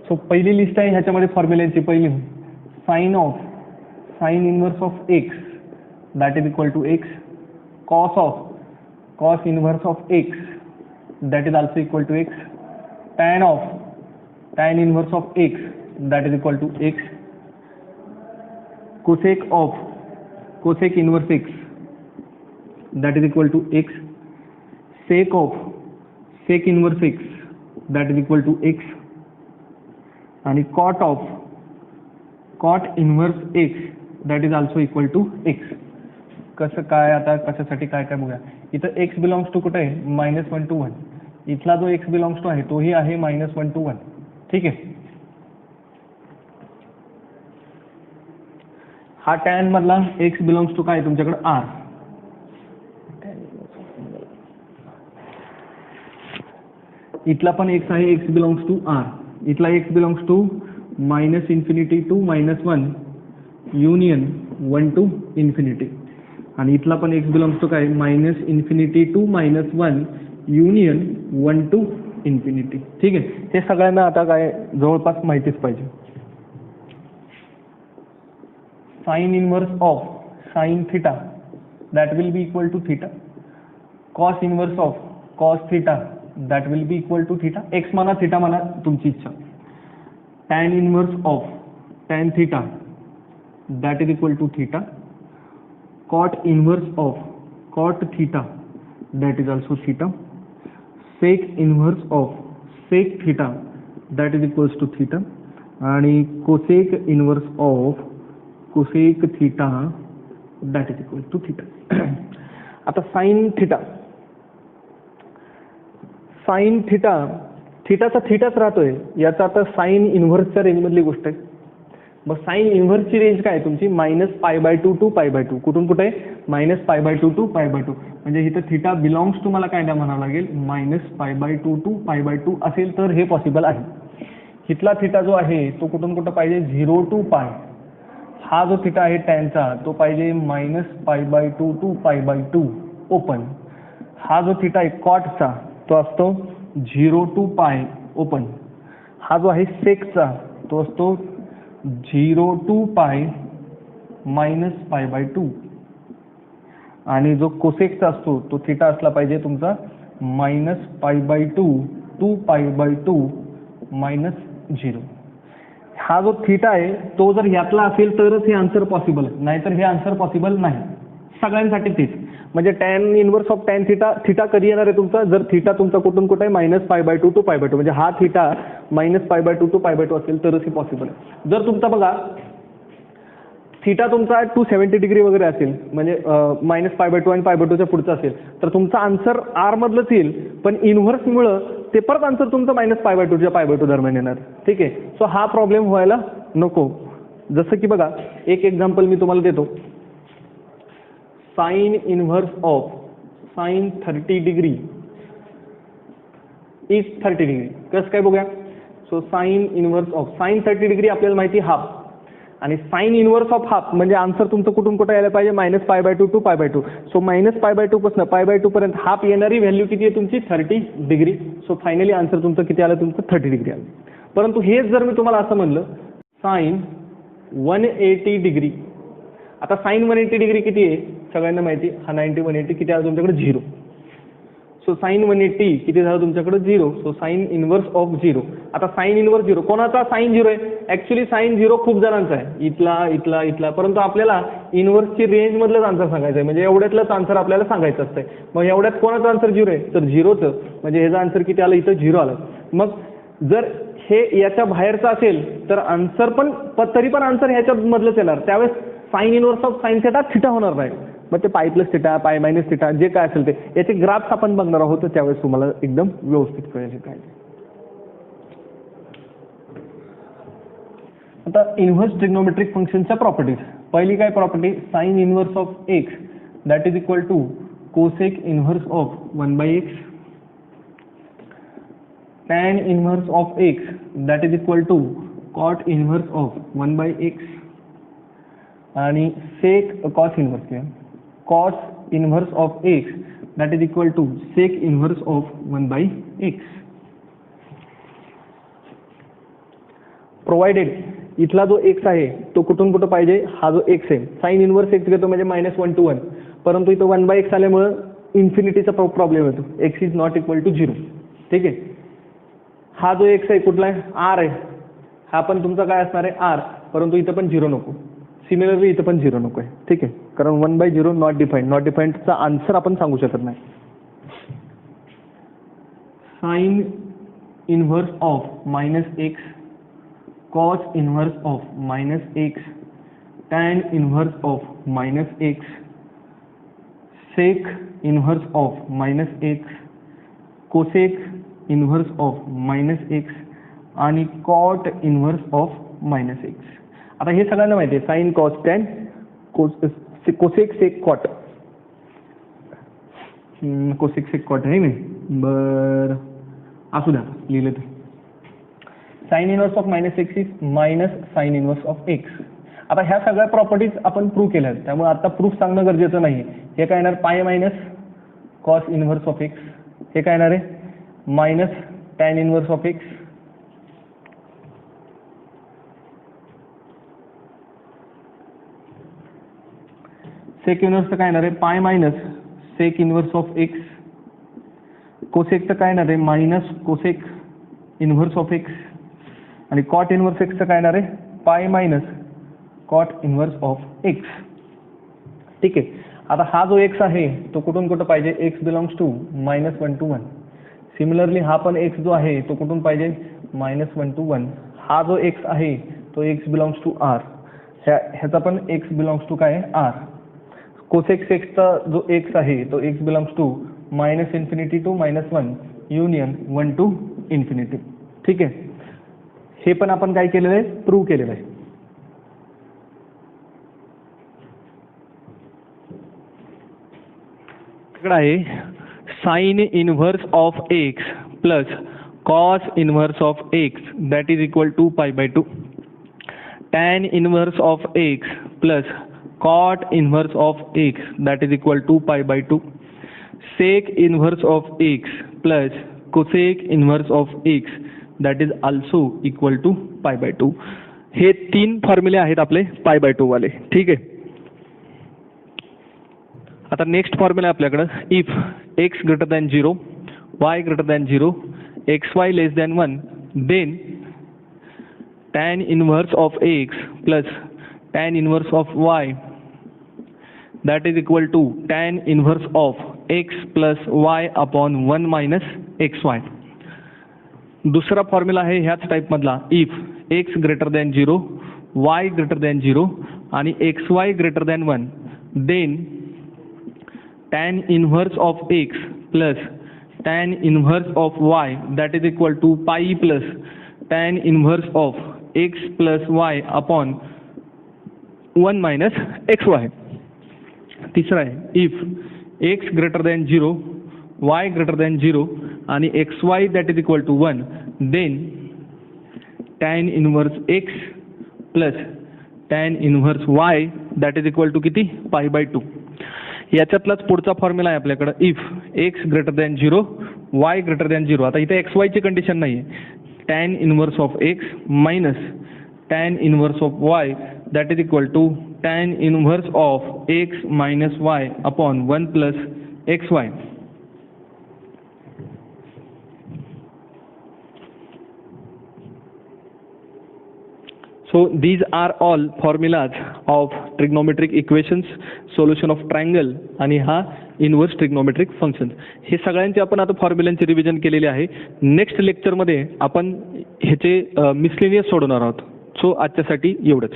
So पहिली list आहे ह्याच्यामध्ये फॉर्म्युलाची पहिली sine inverse of x that is equal to x, cos inverse of x that is also equal to x, tan inverse of x that is equal to x, cosec inverse x that is equal to x, sec inverse x that is equal to x, आणि cot inverse x that is also equal to x. कसं काय आता कशासाठी काय काय बघूया. इथं x belongs to कुठे आहे -1 to 1, इथला जो x बिलॉंग्स टू आहे तोही आहे -1 to 1. ठीक आहे. हा tan मधला x बिलॉंग्स टू काय तुमच्याकडे r, इथला पण x आहे x बिलॉंग्स टू r, इथला x belongs to -∞ to -1 union 1 to ∞, आणि इथला पण x बिलॉंग्स टू काय -∞ to -1 युनियन 1 to ∞. ठीक आहे. हे सगळ्यांना आता काय जवळपास माहितीच पाहिजे. Sine inverse of sine theta that will be equal to theta, cos inverse of cos theta that will be equal to theta, x म्हणा theta म्हणा तुमची इच्छा, tan inverse of tan theta that is equal to theta, cot inverse of cot theta that is also theta, sec inverse of sec theta that is equals to theta, आणि cosec inverse of cosec theta that is equal to theta. आता sin theta, sign थिटाचा थिटाच राहतोय, याचा आता sign इन्व्हर्सच्या रेंजमधली गोष्ट आहे. मग sign इन्व्हर्सची range काय तुमची -π/2 to π/2, कुठून कुठे -π/2 to π/2, म्हणजे इथं थिटा बिलॉंग्स टू मला काय द्या म्हणावं लागेल -π/2 to π/2 असेल तर हे पॉसिबल आहे. इथला थिटा जो आहे तो कुठून कुठं पाहिजे 0 to π, हा जो थिटा आहे टॅनचा तो पाहिजे -π/2 to π/2 ओपन, हा जो थिटा आहे कॉटचा तो असतो 0 to π ओपन, हा जो आहे सेकचा तो असतो 0 to π -π/2, आणि जो कोसेकचा असतो तो थिटा असला पाहिजे तुमचा -π/2 to π/2 -0. हा जो थिटा आहे तो जर यातला असेल तरच हे आन्सर पॉसिबल आहे, नाहीतर हे आन्सर पॉसिबल नाही. सगळ्यांसाठी तेच, म्हणजे tan inverse of tan theta कधी येणार आहे तुमचा, जर थिटा तुमचा कुठून कुठे आहे -π/2 to π/2, म्हणजे हा थिटा -π/2 to π/2 असेल तरच हे पॉसिबल आहे. जर तुमचा बघा थिटा तुमचा 270 डिग्री वगैरे असेल, म्हणजे -π/2 आणि π/2च्या पुढचा असेल, तर तुमचा आन्सर r मधलंच येईल, पण इन्व्हर्समुळं ते परत आन्सर तुमचं -π/2 च्या π/2 दरम्यान येणार. ठीक आहे. सो हा प्रॉब्लेम व्हायला नको. जसं की बघा एक एक्झाम्पल मी तुम्हाला देतो. Sign inverse of sign 30 degree is 30 degree. कसं काय बघूया. So sine inverse of sign 30 degree आपल्याला माहिती हाफ, आणि साइन इनवर्स ऑफ हाफ म्हणजे आन्सर तुमचं कुठून कुठे यायला पाहिजे -π/2 to π/2. सो -π/2 पासून π/2 पर्यंत हाफ येणारी व्हॅल्यू किती आहे तुमची 30 डिग्री. सो फायनली आन्सर तुमचं किती आलं, तुमचं 30 डिग्री आलं. परंतु हेच जर मी तुम्हाला असं म्हणलं साइन 180 डिग्री, आता साइन 180 डिग्री किती आहे सगळ्यांना माहिती, हा 90 180 किती आलं तुमच्याकडे 0. सो साइन 180 किती झालं तुमच्याकडे 0. So sine inverse of 0. आता साइन इनवर्स 0 कोणाचा, साइन 0 आहे. ऍक्च्युली साइन 0 खूप जणांचा आहे, इथला, परंतु आपल्याला इनवर्सची रेंज मधलंच आन्सर सांगायचं आहे, म्हणजे एवढ्यातलंच आन्सर आपल्याला सांगायचं असतंय. मग एवढ्यात कोणाचं आन्सर 0 आहे तर 0चं, म्हणजे ह्याचं आन्सर किती आलं इथं 0 आलं. मग जर हे याच्या बाहेरचं असेल तर आन्सर पण तरी पण आन्सर ह्याच्या मधलंच येणार. त्यावेळेस sign inverse of sine theta होणार नाही. मग ते π+θ π-θ जे काय असेल ते याचे ग्राफ्स आपण बघणार आहोत, त्यावेळेस तुम्हाला एकदम व्यवस्थित कळेल काय. आता इनव्हर्स ट्रिग्नोमेट्रिक फंक्शनच्या प्रॉपर्टीज. पहिली काय property, sine inverse of x that is equal to cosec inverse of 1/x, tan inverse of x that is equal to cot inverse of 1/x, आणि sec cos inverse of x that is equal to sec inverse of 1/x. Provided इथला जो x आहे तो कुठून कुठं पाहिजे, हा जो एक्स आहे साईन इनवर्स एक्स घेतो म्हणजे -1 to 1, परंतु इथं 1/x आल्यामुळं इन्फिनिटीचा प्रॉब्लेम येतो, x is not equal to 0. ठीक आहे. हा जो एक्स आहे कुठला आहे, आर आहे, हा पण तुमचा काय असणार आहे आर, परंतु इथं पण 0 नको. सिमिलरली इथं पण 0 नको आहे. ठीक आहे, कारण 1/0 नॉट डिफाईन्ड, नॉट डिफाईन्डचा आन्सर आपण सांगू शकत नाही. Sine inverse of -x, cos inverse of -x, tan inverse of -x, sec inverse of -x, cosec inverse of -x आणि cot इनवर्स ऑफ -x. आता हे सगळ्यांना माहिती आहे, sine cos tan cosec sec cot, cosec sec cot आहे नाही. बरं असू द्या, लिहिलं ते. Sine inverse of -x is minus sine inverse of x. आता ह्या सगळ्या प्रॉपर्टीज आपण प्रूव्ह केल्या आहेत, त्यामुळे आता प्रूफ सांगणं गरजेचं नाही. हे काय येणार, pi minus cos inverse of x, हे काय येणार आहे minus tan inverse of x, sec इनवर्सचं काय येणार आहे pi minus sec inverse of x, कोसेकचं काय येणार आहे minus cosec inverse of x आणि कॉट इनवर्स एक्सचं काय येणार आहे pi minus cot inverse of x. ठीक आहे. आता हा जो x आहे तो कुठून कुठं पाहिजे, x belongs to -1 to 1. Similarly हा पण x जो आहे तो कुठून पाहिजे -1 to 1. हा जो x आहे तो x बिलॉंग्स टू r, ह्याचा पण x बिलॉंग्स टू काय r. कोसेक सेक्सचा जो x आहे तो x belongs to -∞ to -1 union 1 to ∞. ठीक आहे. हे पण आपण काय केलेलं आहे, प्रूव्ह केलेलं आहे. इकडे आहे sine inverse of x plus cos inverse of x that is equal to π/2, tan inverse of x plus cot inverse of x that is equal to π/2, sec inverse of x plus cosec inverse of x that is also equal to π/2. हे 3 फॉर्म्युले आहेत आपले π/2 वाले. ठीक आहे. आता next formula आहे आपल्याकडं, if x greater than 0, y greater than 0, xy less than 1, then tan inverse of x plus tan inverse of y that is equal to tan inverse of x plus y upon 1 minus xy. दुसरा formula आहे ह्याच टाईपमधला, if x greater than 0, y greater than 0 आणि xy greater than 1, then tan inverse of x plus tan inverse of y that is equal to pi plus tan inverse of x plus y upon 1 minus xy. तिसरा आहे, if x greater than 0, y greater than 0 आणि xy that is equal to 1, then tan inverse x plus tan inverse y that is equal to किती π/2. याच्यातलाच पुढचा formula आहे आपल्याकडं, if x greater than 0, y greater than 0. आता इथे xy ची condition नाही आहे, tan inverse of x minus tan inverse of y that is equal to tan inverse of x minus y upon 1 plus xy. So these are all formulas of trigonometric equations, solution of triangle आणि हा inverse trigonometric function. हे सगळ्यांचे आपण आता फॉर्म्युलांचे revision केलेले आहे. Next लेक्चरमध्ये आपण ह्याचे मिसलेनियस सोडवणार आहोत. सो आजच्यासाठी एवढंच.